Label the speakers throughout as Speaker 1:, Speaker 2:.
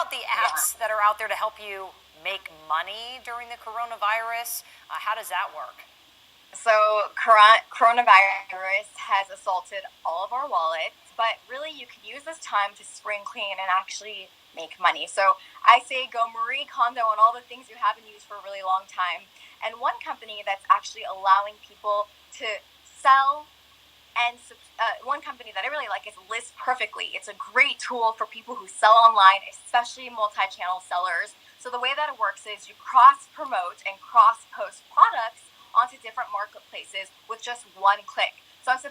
Speaker 1: about the apps that are out there to help you make money during the coronavirus? How does that work?
Speaker 2: So coronavirus has assaulted all of our wallets, but really you can use this time to spring clean and actually make money. So I say go Marie Kondo on all the things you haven't used for a really long time. And one company that's actually allowing people to sell and one company that I really like is List Perfectly. It's a great tool for people who sell online, especially multi-channel sellers. So the way that it works is you cross promote and cross post products onto different marketplaces with just one click. So I'm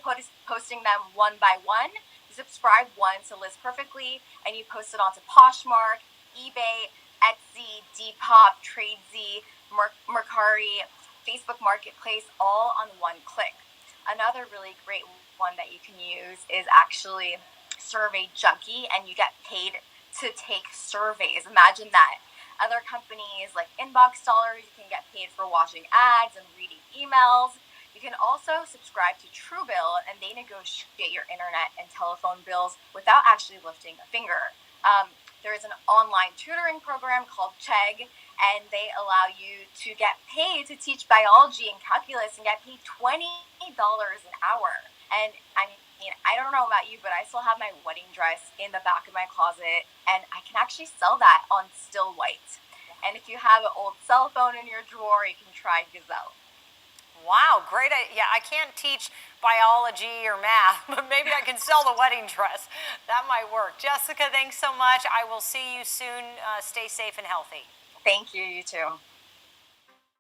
Speaker 2: posting them one by one. You subscribe once to List Perfectly, and you post it onto Poshmark, eBay, Etsy, Depop, Tradesy, Mercari, Facebook Marketplace, all on one click. Another really great one that you can use is actually Survey Junkie, and you get paid to take surveys. Imagine that. Other companies like Inbox Dollars, you can get paid for watching ads and reading emails. You can also subscribe to Truebill, and they negotiate your internet and telephone bills without actually lifting a finger. There is an online tutoring program called Chegg, and they allow you to get paid to teach biology and calculus and get paid $20 an hour. And I mean, I don't know about you, but I still have my wedding dress in the back of my closet, and I can actually sell that on Still White. And if you have an old cell phone in your drawer, you can try Gazelle.
Speaker 1: Wow, great. Yeah, I can't teach biology or math, but maybe I can sell the wedding dress. That might work. Jessica, thanks so much. I will see you soon. Stay safe and healthy.
Speaker 2: Thank you, you too.